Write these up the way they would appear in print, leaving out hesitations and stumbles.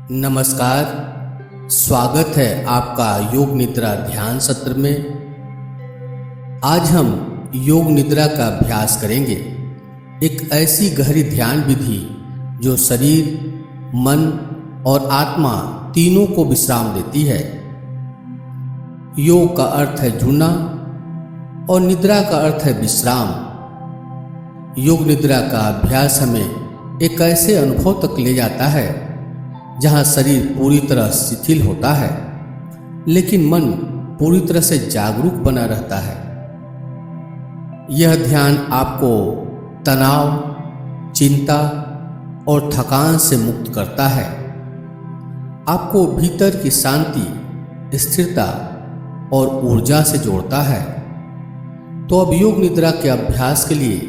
नमस्कार। स्वागत है आपका योग निद्रा ध्यान सत्र में। आज हम योग निद्रा का अभ्यास करेंगे। एक ऐसी गहरी ध्यान विधि जो शरीर, मन और आत्मा तीनों को विश्राम देती है। योग का अर्थ है जुड़ना और निद्रा का अर्थ है विश्राम। योग निद्रा का अभ्यास हमें एक ऐसे अनुभव तक ले जाता है जहां शरीर पूरी तरह शिथिल होता है, लेकिन मन पूरी तरह से जागरूक बना रहता है। यह ध्यान आपको तनाव, चिंता और थकान से मुक्त करता है, आपको भीतर की शांति, स्थिरता और ऊर्जा से जोड़ता है। तो अब योग निद्रा के अभ्यास के लिए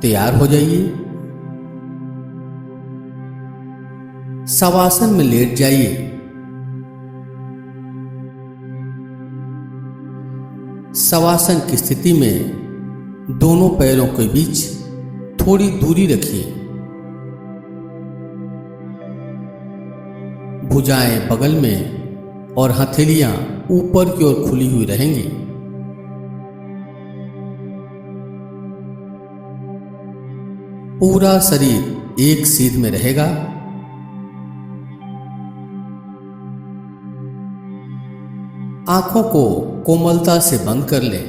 तैयार हो जाइए। शवासन में लेट जाइए। शवासन की स्थिति में दोनों पैरों के बीच थोड़ी दूरी रखिए। भुजाएं बगल में और हथेलियां ऊपर की ओर खुली हुई रहेंगी। पूरा शरीर एक सीध में रहेगा। आंखों को कोमलता से बंद कर लें।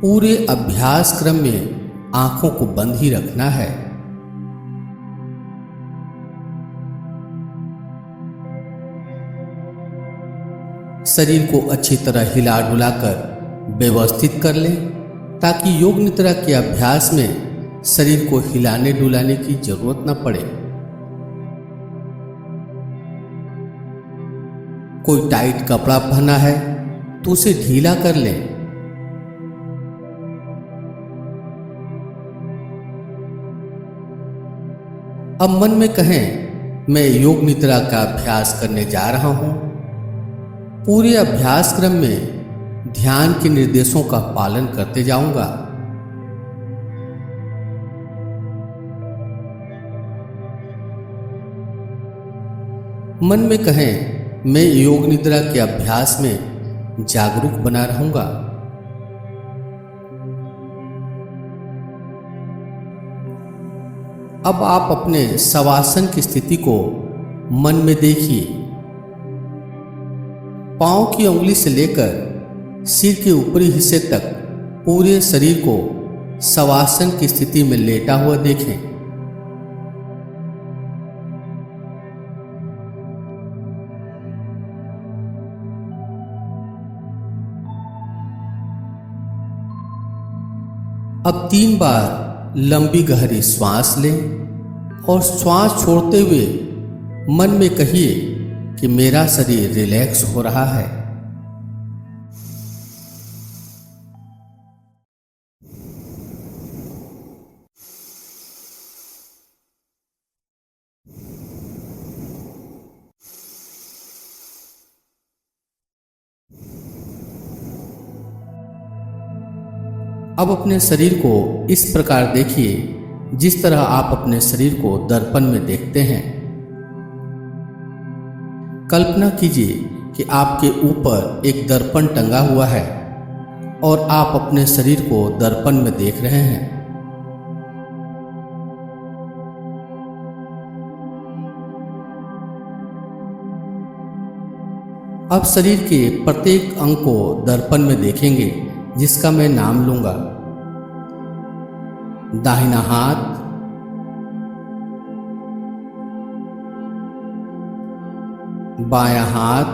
पूरे अभ्यास क्रम में आंखों को बंद ही रखना है। शरीर को अच्छी तरह हिला डुलाकर व्यवस्थित कर लें ताकि योग निद्रा के अभ्यास में शरीर को हिलाने डुलाने की जरूरत न पड़े। कोई टाइट कपड़ा पहना है तो उसे ढीला कर लें। अब मन में कहें, मैं योग निद्रा का अभ्यास करने जा रहा हूं। पूरे अभ्यास क्रम में ध्यान के निर्देशों का पालन करते जाऊंगा। मन में कहें, मैं योग निद्रा के अभ्यास में जागरूक बना रहूंगा। अब आप अपने शवासन की स्थिति को मन में देखिए। पांव की उंगली से लेकर सिर के ऊपरी हिस्से तक पूरे शरीर को शवासन की स्थिति में लेटा हुआ देखें। अब 3 बार लंबी गहरी श्वास लें और श्वास छोड़ते हुए मन में कहिए कि मेरा शरीर रिलैक्स हो रहा है। अब अपने शरीर को इस प्रकार देखिए जिस तरह आप अपने शरीर को दर्पण में देखते हैं। कल्पना कीजिए कि आपके ऊपर एक दर्पण टंगा हुआ है और आप अपने शरीर को दर्पण में देख रहे हैं। अब शरीर के प्रत्येक अंग को दर्पण में देखेंगे जिसका मैं नाम लूंगा। दाहिना हाथ, बायां हाथ,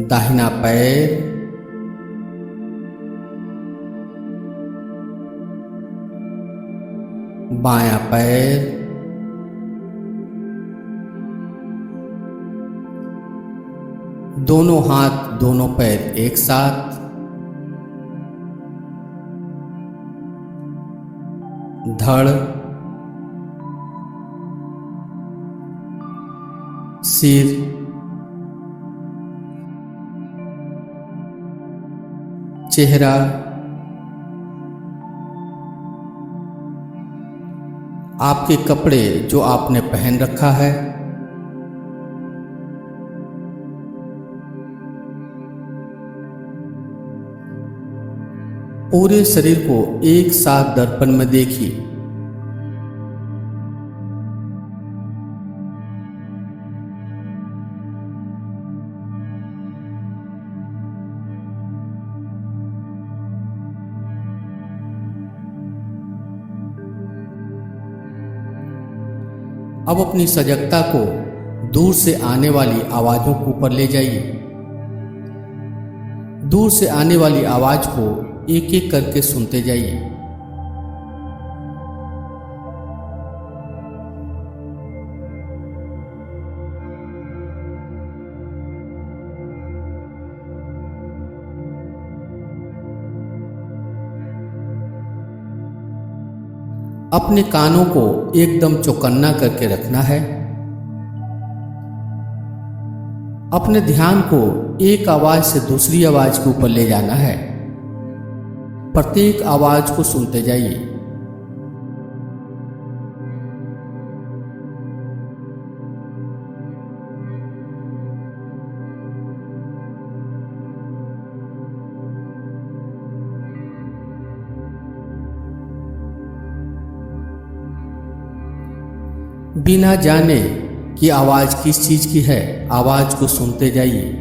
दाहिना पैर, बायां पैर, दोनों हाथ दोनों पैर एक साथ, धड़, सिर, चेहरा, आपके कपड़े जो आपने पहन रखा है, पूरे शरीर को एक साथ दर्पण में देखिए। अब अपनी सजगता को दूर से आने वाली आवाजों को ऊपर ले जाइए। दूर से आने वाली आवाज को एक एक करके सुनते जाइए। अपने कानों को एकदम चौकन्ना करके रखना है। अपने ध्यान को एक आवाज से दूसरी आवाज के ऊपर ले जाना है। प्रत्येक आवाज को सुनते जाइए। बिना जाने कि आवाज किस चीज की है, आवाज को सुनते जाइए।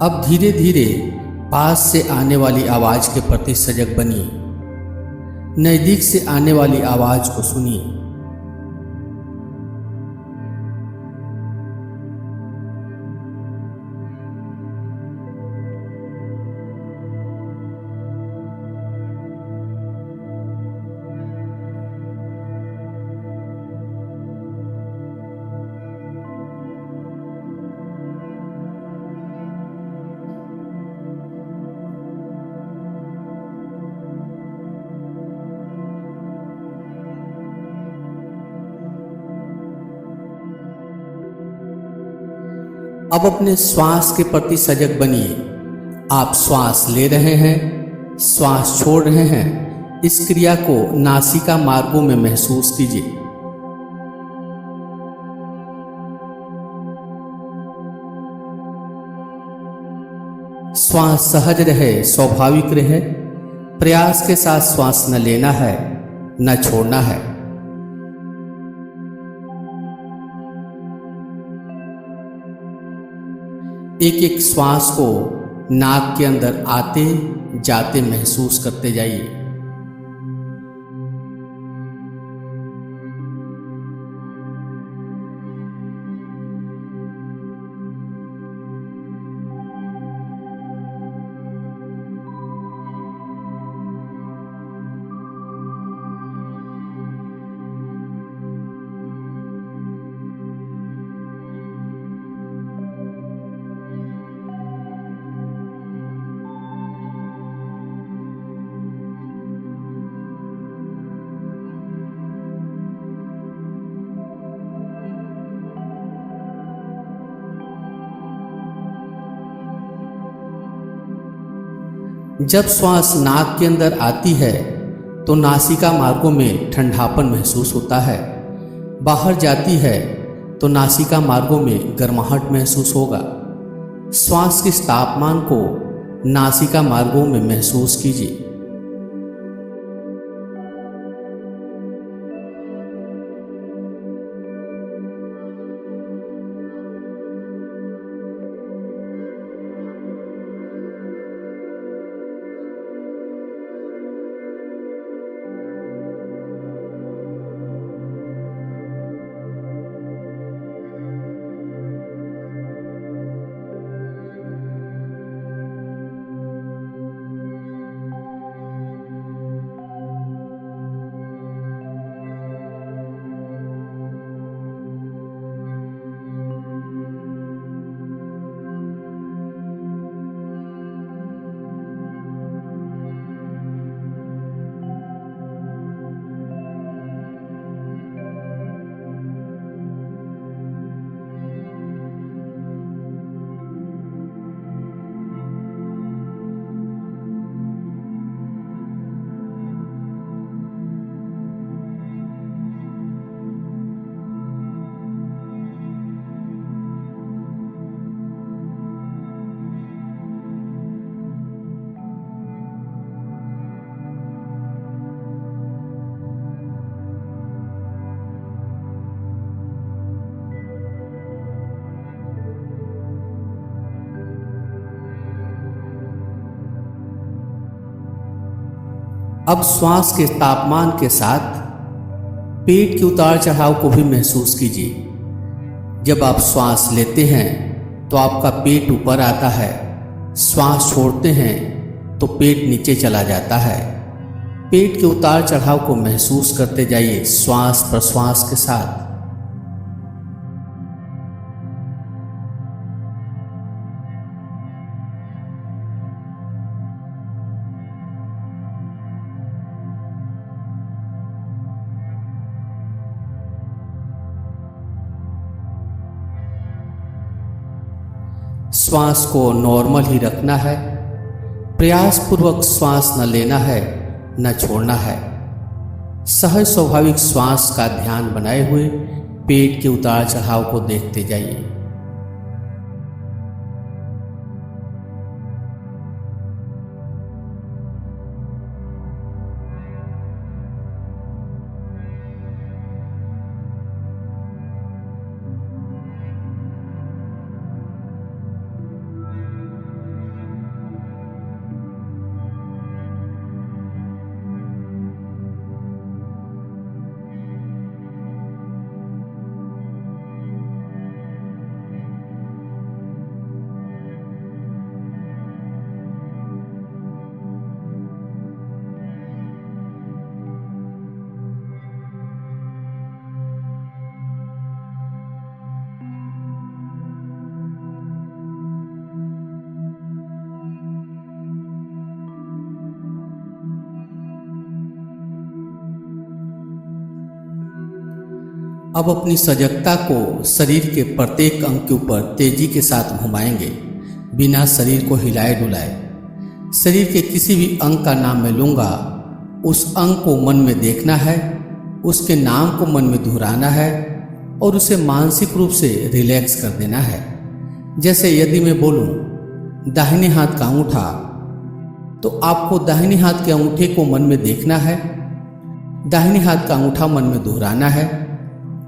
अब धीरे धीरे पास से आने वाली आवाज के प्रति सजग बनिए। नजदीक से आने वाली आवाज को सुनिए। अब अपने श्वास के प्रति सजग बनिए। आप श्वास ले रहे हैं, श्वास छोड़ रहे हैं, इस क्रिया को नासिका मार्गों में महसूस कीजिए। श्वास सहज रहे, स्वाभाविक रहे। प्रयास के साथ श्वास न लेना है, न छोड़ना है। एक एक श्वास को नाक के अंदर आते जाते महसूस करते जाइए। जब श्वास नाक के अंदर आती है तो नासिका मार्गों में ठंडापन महसूस होता है। बाहर जाती है तो नासिका मार्गों में गर्माहट महसूस होगा। श्वास के इस तापमान को नासिका मार्गों में महसूस कीजिए। अब श्वास के तापमान के साथ पेट के उतार चढ़ाव को भी महसूस कीजिए। जब आप श्वास लेते हैं तो आपका पेट ऊपर आता है, श्वास छोड़ते हैं तो पेट नीचे चला जाता है। पेट के उतार चढ़ाव को महसूस करते जाइए श्वास प्रश्वास के साथ। श्वास को नॉर्मल ही रखना है, प्रयासपूर्वक श्वास न लेना है न छोड़ना है। सहज स्वाभाविक श्वास का ध्यान बनाए हुए पेट के उतार चढ़ाव को देखते जाइए। अब अपनी सजगता को शरीर के प्रत्येक अंग के ऊपर तेजी के साथ घुमाएंगे, बिना शरीर को हिलाए डुलाए। शरीर के किसी भी अंग का नाम मैं लूँगा, उस अंग को मन में देखना है, उसके नाम को मन में दोहराना है और उसे मानसिक रूप से रिलैक्स कर देना है। जैसे यदि मैं बोलूँ दाहिने हाथ का अंगूठा, तो आपको दाहिने हाथ के अंगूठे को मन में देखना है, दाहिने हाथ का अंगूठा मन में दोहराना है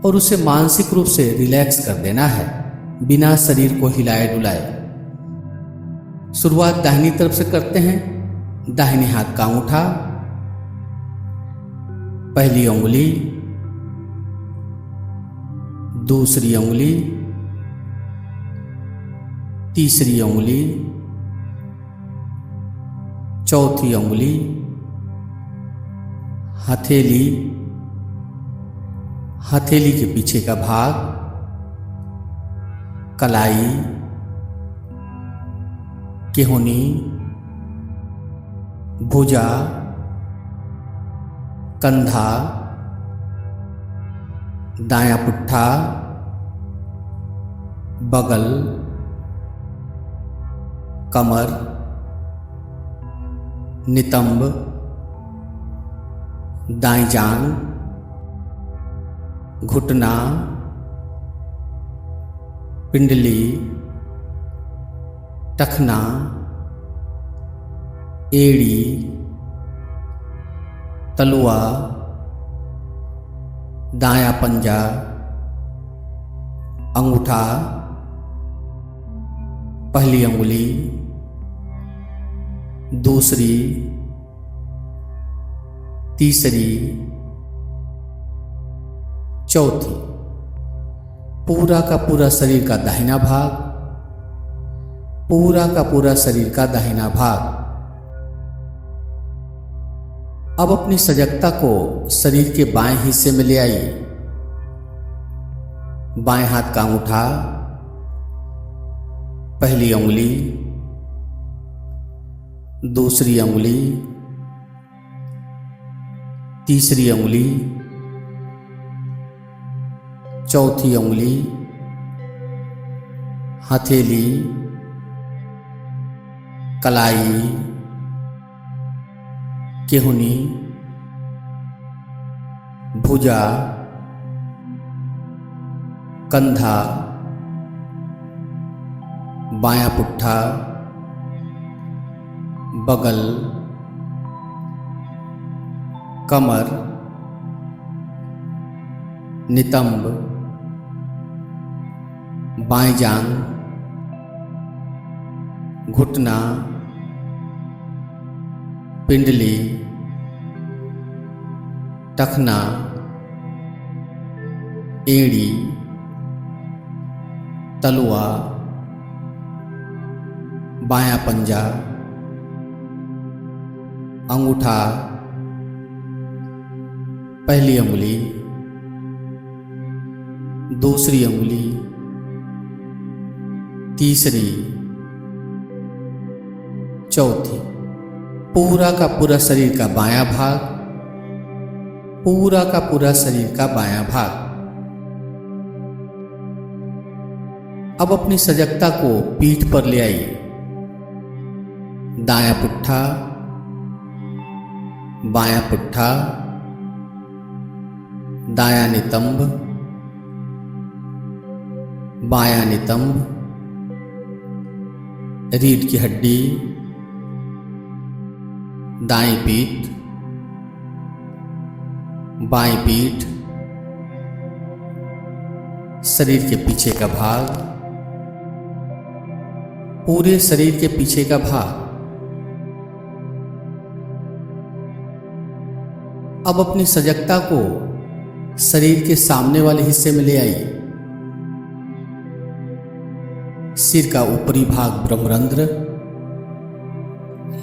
और उसे मानसिक रूप से रिलैक्स कर देना है, बिना शरीर को हिलाए डुलाए। शुरुआत दाहिनी तरफ से करते हैं। दाहिने हाथ का अंगूठा, पहली उंगली, दूसरी उंगली, तीसरी उंगली, चौथी उंगली, हथेली, हथेली के पीछे का भाग, कलाई, केहूनी, भुजा, कंधा, दायां पुट्ठा, बगल, कमर, नितंब, दाईं जांघ, घुटना, पिंडली, टखना, एड़ी, तलुआ, दायां पंजा, अंगूठा, पहली उंगली, दूसरी, तीसरी, चौथी। पूरा का पूरा शरीर का दाहिना भाग, पूरा का पूरा शरीर का दाहिना भाग। अब अपनी सजगता को शरीर के बाएं हिस्से में ले आइए। बाएं हाथ का अंगूठा, पहली उंगली, दूसरी उंगली, तीसरी उंगली, चौथी उंगली, हथेली, कलाई, केहूनी, भुजा, कंधा, बायां पुट्ठा, बगल, कमर, नितंब, बाएं जांघ, घुटना, पिंडली, टखना, एड़ी, तलवा, बायां पंजा, अंगूठा, पहली अंगुली, दूसरी अंगुली, तीसरी, चौथी। पूरा का पूरा शरीर का बायां भाग, पूरा का पूरा शरीर का बायां भाग। अब अपनी सजगता को पीठ पर ले आइए। दायां पुट्ठा, बायां पुट्ठा, दायां नितंब, बायां नितंब, रीढ़ की हड्डी, दाईं पीठ, बाईं पीठ, शरीर के पीछे का भाग, पूरे शरीर के पीछे का भाग। अब अपनी सजगता को शरीर के सामने वाले हिस्से में ले आइए। सिर का ऊपरी भाग ब्रह्मरंध्र,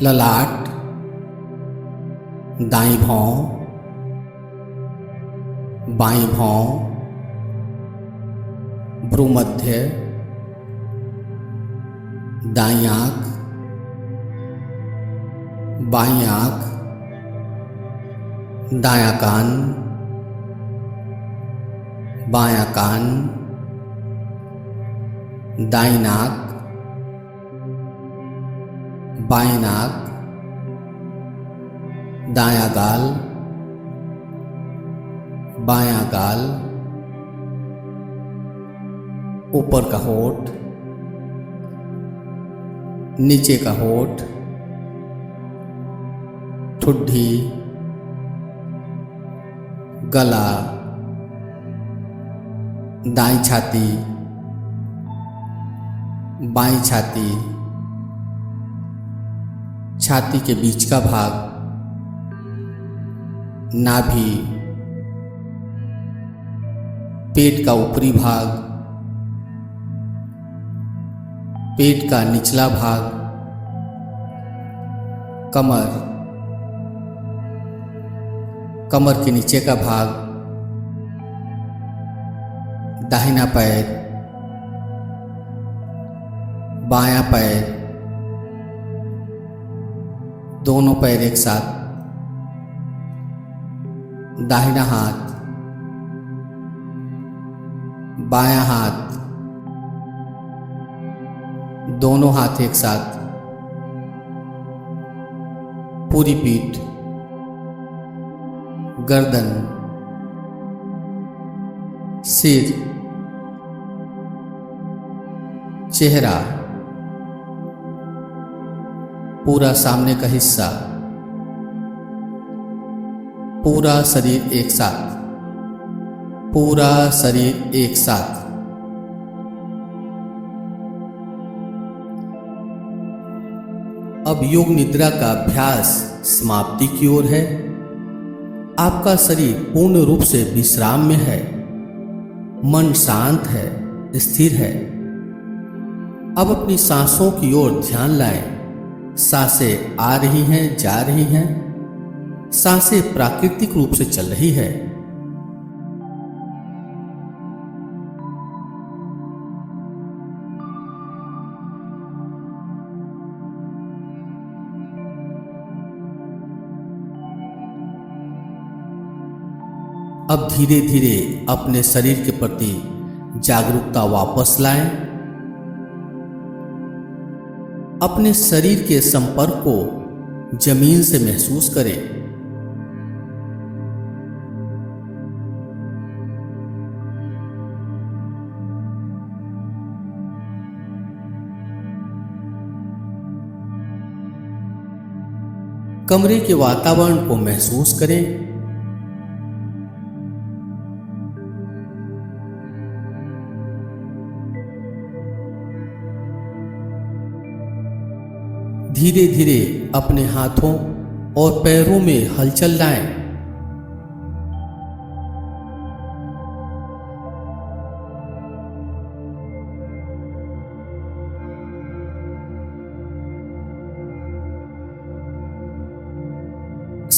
ललाट, दाईं भौं, बाईं भौं, भ्रूमध्य, दाईं आंख, बाईं आंख, दायां कान, बायां कान, दाईं नाक, बाईं नाक, दायां गाल, बायां गाल, ऊपर का होठ, नीचे का होठ, ठुड्डी, गला, दाईं छाती, बाईं छाती, छाती के बीच का भाग, नाभि, पेट का ऊपरी भाग, पेट का निचला भाग, कमर, कमर के नीचे का भाग, दाहिना पैर, बायां पैर, दोनों पैर एक साथ, दाहिना हाथ, बायां हाथ, दोनों हाथ एक साथ, पूरी पीठ, गर्दन, सिर, चेहरा, पूरा सामने का हिस्सा, पूरा शरीर एक साथ, पूरा शरीर एक साथ। अब योग निद्रा का अभ्यास समाप्ति की ओर है। आपका शरीर पूर्ण रूप से विश्राम में है, मन शांत है, स्थिर है। अब अपनी सांसों की ओर ध्यान लाएं। सांसें आ रही हैं, जा रही हैं। सांसें प्राकृतिक रूप से चल रही है। अब धीरे धीरे अपने शरीर के प्रति जागरूकता वापस लाएं। अपने शरीर के संपर्क को जमीन से महसूस करें। कमरे के वातावरण को महसूस करें। धीरे धीरे अपने हाथों और पैरों में हलचल लाएं।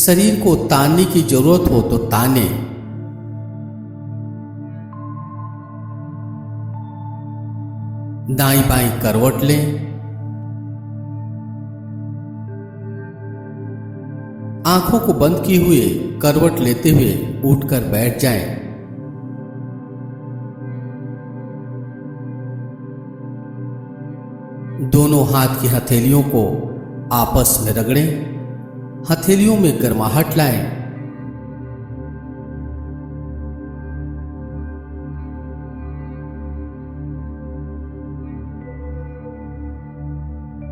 शरीर को तानने की जरूरत हो तो ताने। दाईं बाईं करवट लें। आंखों को बंद किए हुए करवट लेते हुए उठकर बैठ जाएं। दोनों हाथ की हथेलियों को आपस में रगड़ें। हथेलियों में गर्माहट लाएं।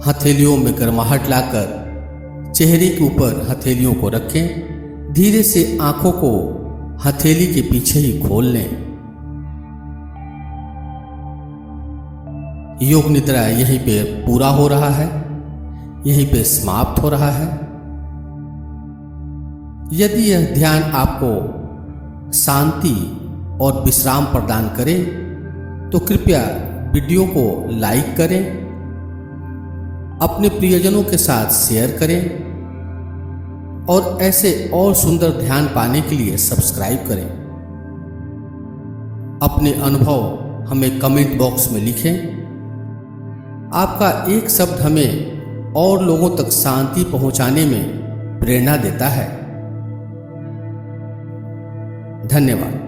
हथेलियों में गर्माहट लाकर चेहरे के ऊपर हथेलियों को रखें। धीरे से आंखों को हथेली के पीछे ही खोल लें। योग निद्रा यहीं पे पूरा हो रहा है, यहीं पे समाप्त हो रहा है। यदि यह ध्यान आपको शांति और विश्राम प्रदान करे तो कृपया वीडियो को लाइक करें, अपने प्रियजनों के साथ शेयर करें और ऐसे और सुंदर ध्यान पाने के लिए सब्सक्राइब करें। अपने अनुभव हमें कमेंट बॉक्स में लिखें। आपका एक शब्द हमें और लोगों तक शांति पहुंचाने में प्रेरणा देता है। धन्यवाद।